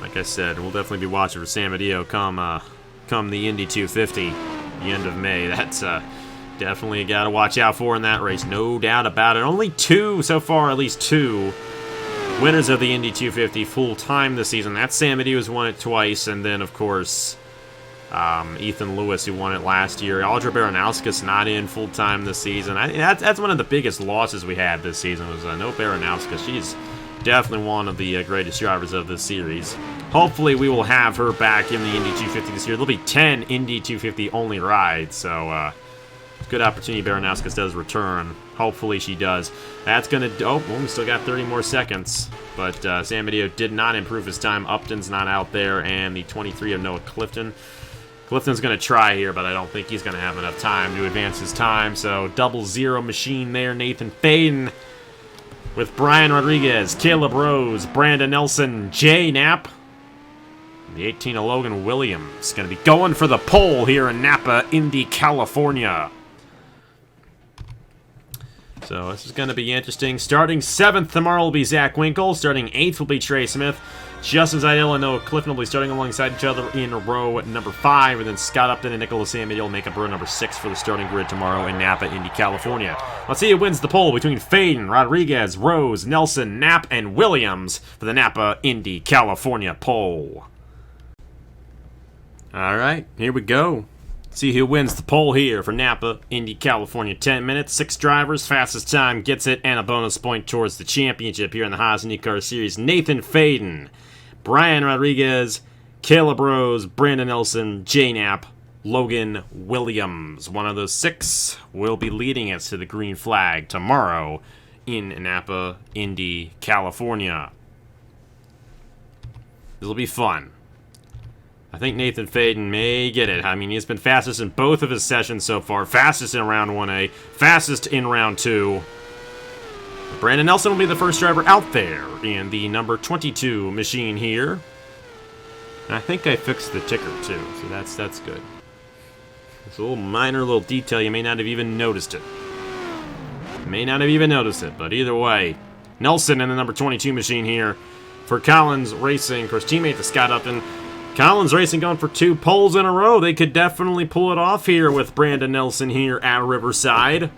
Like I said, we'll definitely be watching for Samadio come the Indy 250, the end of May. That's definitely a guy to watch out for in that race, no doubt about it. Only 2 so far, at least 2 winners of the Indy 250 full time this season. That's Samadio, who's won it twice, and then of course Ethan Lewis, who won it last year. Audra Baranowski's not in full time this season. That's one of the biggest losses we had this season was no Baranowska. She's definitely one of the greatest drivers of this series. Hopefully we will have her back in the Indy 250 this year. There'll be 10 Indy 250 only rides, so good opportunity Baranowska does return. Hopefully she does. That's going to... Oh, well, we still got 30 more seconds. But Samadio did not improve his time. Upton's not out there, and the 23 of Noah Clifton. Clifton's going to try here, but I don't think he's going to have enough time to advance his time. So, 00 machine there. Nathan Faden with Brian Rodriguez, Caleb Rose, Brandon Nelson, Jay Knapp. The 18 of Logan Williams going to be going for the pole here in NAPA Indy California. So this is going to be interesting. Starting 7th tomorrow will be Zach Winkle. Starting 8th will be Trey Smith. Justin Zidell and Noah Clifton will be starting alongside each other in row number 5. And then Scott Upton and Nicholas Samadio will make up row number 6 for the starting grid tomorrow in NAPA Indy California. Let's see who wins the poll between Faden, Rodriguez, Rhodes, Nelson, Knapp, and Williams for the NAPA Indy California poll. Alright, here we go. See who wins the poll here for NAPA Indy California. 10 minutes, 6 drivers, fastest time gets it, and a bonus point towards the championship here in the Haas IndyCar Series. Nathan Faden, Brian Rodriguez, Caleb Rose, Brandon Nelson, J Knapp, Logan Williams. One of those 6 will be leading us to the green flag tomorrow in NAPA Indy California. This will be fun. I think Nathan Faden may get it. I mean, he's been fastest in both of his sessions so far. Fastest in round 1A, fastest in round 2. Brandon Nelson will be the first driver out there in the number 22 machine here. And I think I fixed the ticker too, so that's good. It's a little minor little detail. You may not have even noticed it. But either way, Nelson in the number 22 machine here for Collins Racing. Of course, teammate to Scott Upton. Collins Racing going for 2 poles in a row. They could definitely pull it off here with Brandon Nelson here at Riverside.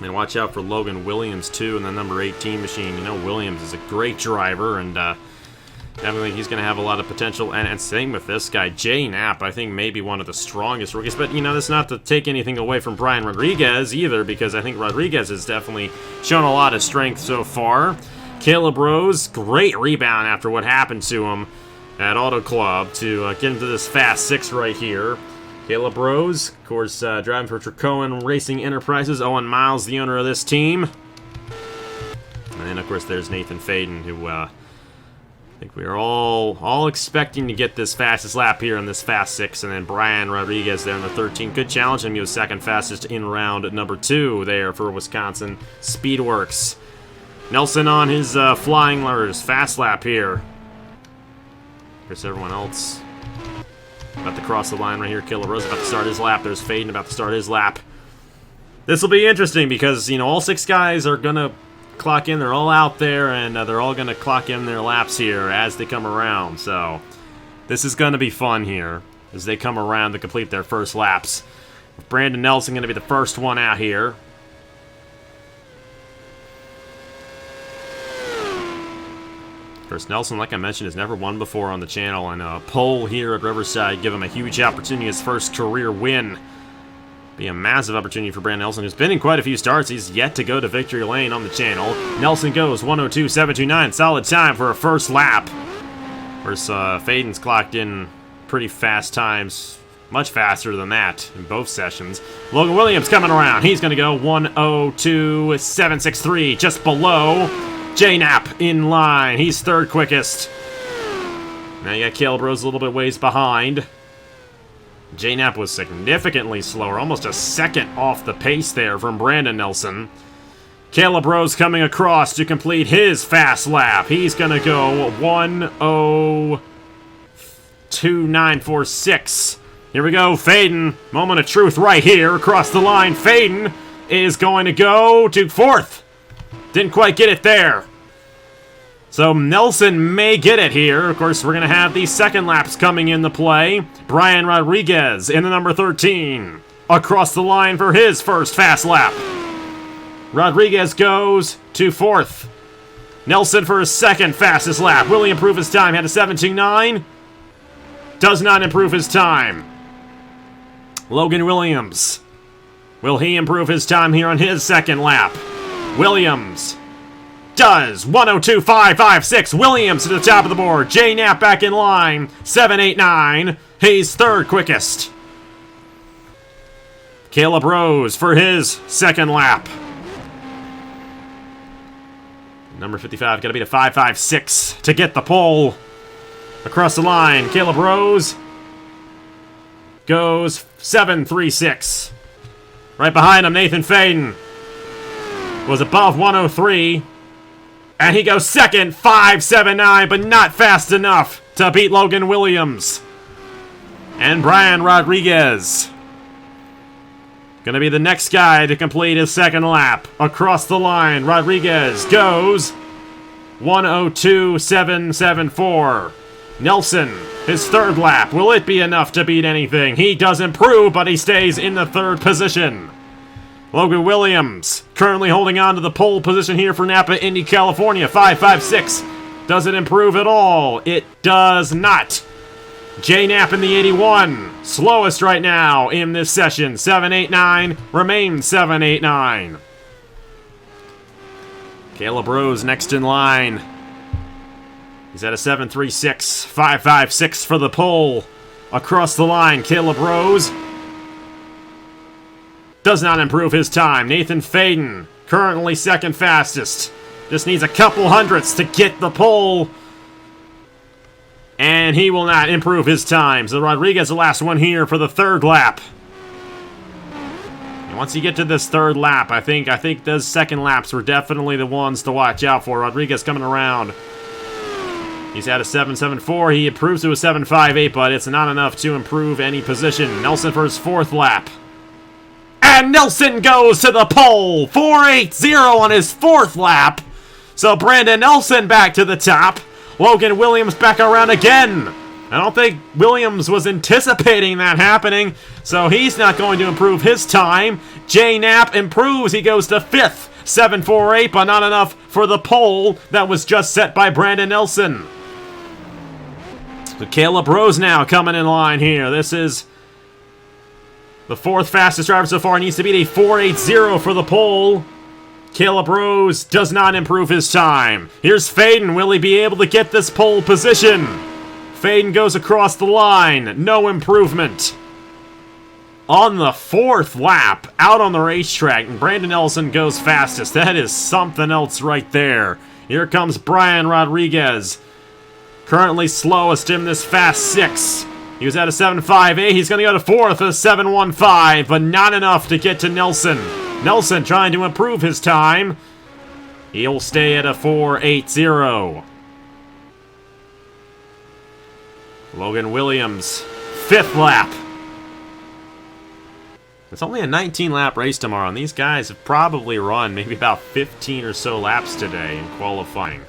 And watch out for Logan Williams, too, in the number 18 machine. You know, Williams is a great driver, and definitely he's going to have a lot of potential. And same with this guy, J Knapp, I think maybe one of the strongest rookies. But, you know, that's not to take anything away from Brian Rodriguez either, because I think Rodriguez has definitely shown a lot of strength so far. Caleb Rose, great rebound after what happened to him at Auto Club to get into this fast 6 right here. Caleb Rose, of course, driving for Tracoan Racing Enterprises. Owen Miles, the owner of this team. And then, of course, there's Nathan Faden, who I think we are all expecting to get this fastest lap here in this fast 6. And then Brian Rodriguez there in the 13. Good challenge him. He was second fastest in round number 2 there for Wisconsin Speedworks. Nelson on his flying letters. Fast lap here. Of course, everyone else about to cross the line right here. Caleb Rose about to start his lap. There's Faden about to start his lap. This will be interesting because, you know, all 6 guys are going to clock in. They're all out there, and they're all going to clock in their laps here as they come around. So this is going to be fun here as they come around to complete their first laps. Brandon Nelson going to be the first one out here. Of course, Nelson, like I mentioned, has never won before on the channel, and a pole here at Riverside give him a huge opportunity, his first career win. Be a massive opportunity for Brandon Nelson, who's been in quite a few starts. He's yet to go to victory lane on the channel. Nelson goes 1:02.729, solid time for a first lap. Of course, Faden's clocked in pretty fast times, much faster than that in both sessions. Logan Williams coming around. He's going to go 1:02.763, just below J Knapp in line. He's third quickest. Now you got Caleb Rose a little bit ways behind. J Knapp was significantly slower, almost a second off the pace there from Brandon Nelson. Caleb Rose coming across to complete his fast lap. He's going to go 1:02.946. Here we go, Faden. Moment of truth right here across the line. Faden is going to go to 4th. Didn't quite get it there. So Nelson may get it here. Of course, we're going to have these second laps coming into play. Brian Rodriguez in the number 13. Across the line for his first fast lap. Rodriguez goes to 4th. Nelson for his second fastest lap. Will he improve his time? Had a 7:29. Does not improve his time. Logan Williams. Will he improve his time here on his second lap? Williams does 1:02.556. Williams to the top of the board. J Knapp back in line. 7:89. He's third quickest. Caleb Rose for his second lap. Number 55 got to be the 5:56 to get the pole across the line. Caleb Rose goes 7:36. Right behind him, Nathan Faden was above 1:03. And he goes second, 5:79, but not fast enough to beat Logan Williams. And Brian Rodriguez Gonna be the next guy to complete his second lap. Across the line, Rodriguez goes 1:02.774. Nelson, his third lap. Will it be enough to beat anything? He does improve, but he stays in the third position. Logan Williams, currently holding on to the pole position here for NAPA Indy California. 5.56. Does it improve at all? It does not. J-Nap in the 81. Slowest right now in this session. 7.89. Remains 7.89. Caleb Rhodes next in line. He's at a 7.36. 5.56 for the pole. Across the line, Caleb Rhodes does not improve his time. Nathan Faden, currently second fastest. Just needs a couple hundredths to get the pole. And he will not improve his time. So Rodriguez, the last one here for the third lap. And once you get to this third lap, I think those second laps were definitely the ones to watch out for. Rodriguez coming around. He's at a 7.74. He improves to a 7.58, but it's not enough to improve any position. Nelson for his fourth lap. And Nelson goes to the pole. 4.80 on his fourth lap. So Brandon Nelson back to the top. Logan Williams back around again. I don't think Williams was anticipating that happening, so he's not going to improve his time. J-Nap improves. He goes to fifth. 7.48, but not enough for the pole that was just set by Brandon Nelson. So Caleb Rose now coming in line here. This is the fourth fastest driver so far. Needs to beat a 4.80 for the pole. Caleb Rose does not improve his time. Here's Faden. Will he be able to get this pole position? Faden goes across the line. No improvement. On the fourth lap, out on the racetrack, and Brandon Nelson goes fastest. That is something else right there. Here comes Brian Rodriguez. Currently slowest in this Fast 6. He was at a 7.58. He's going to go to fourth at a 7.15, but not enough to get to Nelson. Nelson trying to improve his time. He'll stay at a 4.80. Logan Williams, fifth lap. It's only a 19-lap race tomorrow, and these guys have probably run maybe about 15 or so laps today in qualifying.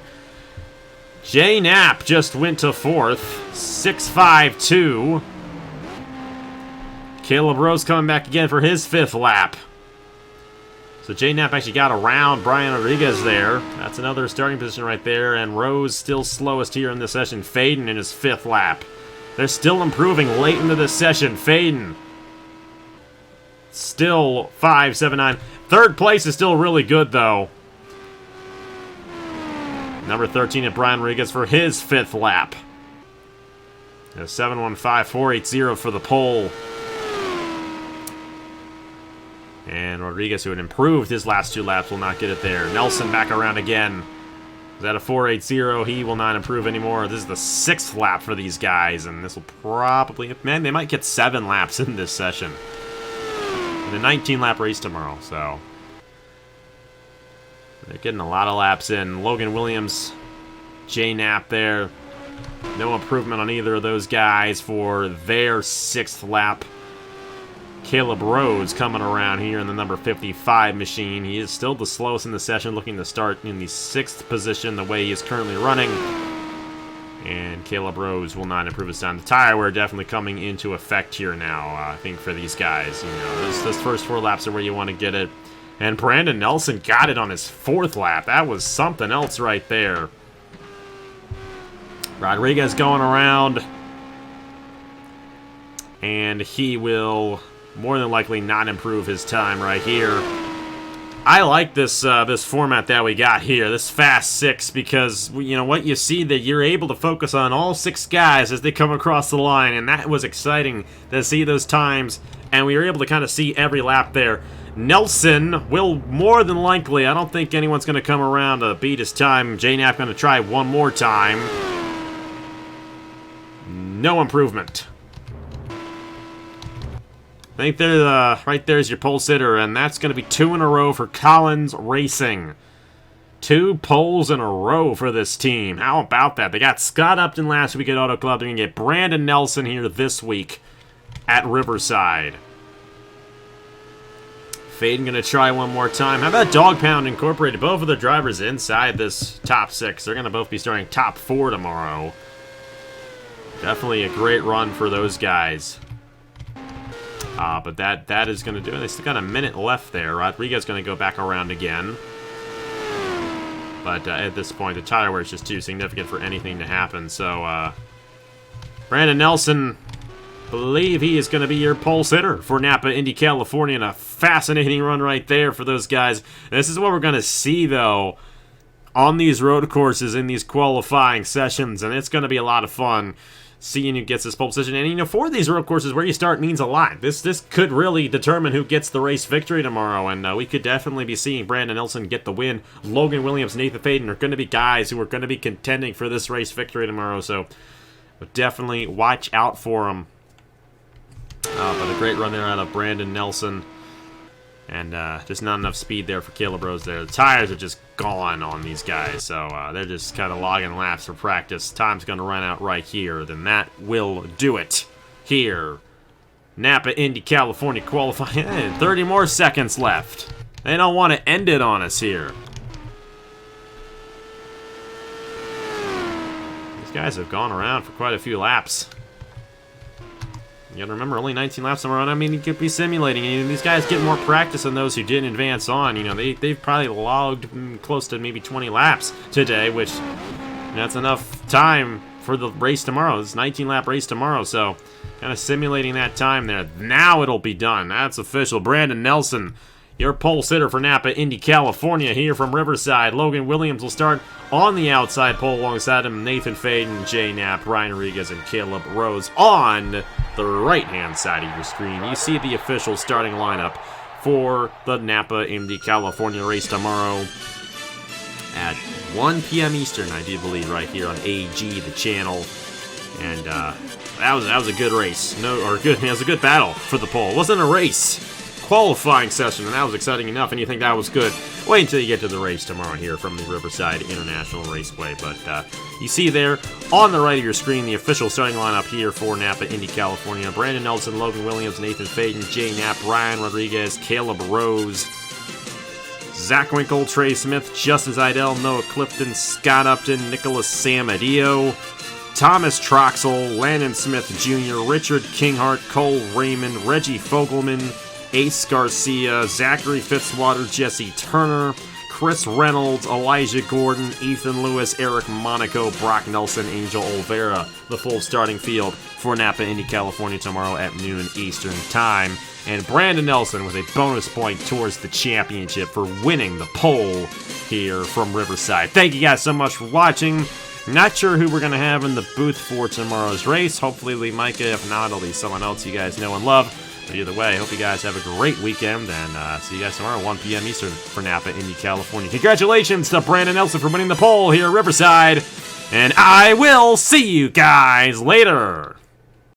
J-Nap just went to fourth, 6.52. Caleb Rose coming back again for his fifth lap. So J-Nap actually got around Brian Rodriguez there. That's another starting position right there, and Rose still slowest here in this session. Faden in his fifth lap. They're still improving late into this session. Faden still 5.79. Third place is still really good, though. Number 13 at Brian Rodriguez for his fifth lap. A 7.15, 4.80 for the pole. And Rodriguez, who had improved his last two laps, will not get it there. Nelson back around again. Is at a 4.80. He will not improve anymore. This is the sixth lap for these guys, and this will probably... Man, they might get 7 laps in this session. In a 19-lap race tomorrow, so... They're getting a lot of laps in. Logan Williams, J-Nap there. No improvement on either of those guys for their sixth lap. Caleb Rhodes coming around here in the number 55 machine. He is still the slowest in the session, looking to start in the sixth position the way he is currently running. And Caleb Rhodes will not improve his time. The tire wear definitely coming into effect here now, I think, for these guys. You know, those first 4 laps are where you want to get it. And Brandon Nelson got it on his fourth lap. That was something else right there. Rodriguez going around. And he will more than likely not improve his time right here. I like this this format that we got here, this Fast 6, because, you know, what you see that you're able to focus on all 6 guys as they come across the line, and that was exciting to see those times, and we were able to kind of see every lap there. Nelson will more than likely, I don't think anyone's going to come around to beat his time. J-Nap going to try one more time. No improvement. I think they're right there's your pole sitter, and that's going to be 2 in a row for Collins Racing. 2 poles in a row for this team. How about that? They got Scott Upton last week at Auto Club. They're going to get Brandon Nelson here this week at Riverside. Faden going to try one more time. How about Dog Pound Incorporated? Both of the drivers inside this top 6. They're going to both be starting top 4 tomorrow. Definitely a great run for those guys. But that is going to do it. They still got a minute left there. Rodriguez going to go back around again. But at this point, the tire wear is just too significant for anything to happen. So, Brandon Nelson, believe he is going to be your pole sitter for NAPA Indy California, and a fascinating run right there for those guys. This is what we're going to see, though, on these road courses in these qualifying sessions, and it's going to be a lot of fun seeing who gets this pole position. And, you know, for these road courses, where you start means a lot. This could really determine who gets the race victory tomorrow, and we could definitely be seeing Brandon Nelson get the win. Logan Williams, Nathan Faden are going to be guys who are going to be contending for this race victory tomorrow, so definitely watch out for them. But a great run there out of Brandon Nelson. And just not enough speed there for Caleb Rhodes there. The tires are just gone on these guys, so they're just kind of logging laps for practice. Time's going to run out right here. Then that will do it here. NAPA Indy California qualifying. 30 more seconds left. They don't want to end it on us here. These guys have gone around for quite a few laps. You gotta remember, only 19 laps on the run. I mean, you could be simulating. And these guys get more practice than those who didn't advance on. You know, they've probably logged close to maybe 20 laps today, which, you know, that's enough time for the race tomorrow. It's a 19-lap race tomorrow, so kind of simulating that time there. Now it'll be done. That's official. Brandon Nelson, your pole sitter for NAPA Indy California here from Riverside. Logan Williams will start on the outside pole alongside him. Nathan Faden, Jay Knapp, Ryan Rodriguez, and Caleb Rhodes on the right-hand side of your screen. You see the official starting lineup for the NAPA Indy California race tomorrow at 1 p.m. Eastern, I do believe, right here on AG, the channel. And that was a good race. It was a good battle for the pole. It wasn't a race. Qualifying session, and that was exciting enough, and you think that was good. Wait until you get to the race tomorrow here from the Riverside International Raceway. But you see there on the right of your screen the official starting lineup here for NAPA Indy California. Brandon Nelson, Logan Williams, Nathan Faden, Jay Knapp, Ryan Rodriguez, Caleb Rose, Zach Winkle, Trey Smith, Justin Zidell, Noah Clifton, Scott Upton, Nicholas Samadio, Thomas Troxel, Landon Smith Jr., Richard Kinghart, Cole Raymond, Reggie Fogelman, Ace Garcia, Zachary Fitzwater, Jesse Turner, Chris Reynolds, Elijah Gordon, Ethan Lewis, Eric Monaco, Brock Nelson, Angel Olvera. The full starting field for NAPA Indy California tomorrow at noon Eastern Time. And Brandon Nelson with a bonus point towards the championship for winning the pole here from Riverside. Thank you guys so much for watching. Not sure who we're going to have in the booth for tomorrow's race. Hopefully Lee Micah. If not, it'll be someone else you guys know and love. But either way, I hope you guys have a great weekend, and see you guys tomorrow, 1 p.m. Eastern for NAPA Indy California. Congratulations to Brandon Nelson for winning the pole here at Riverside, and I will see you guys later.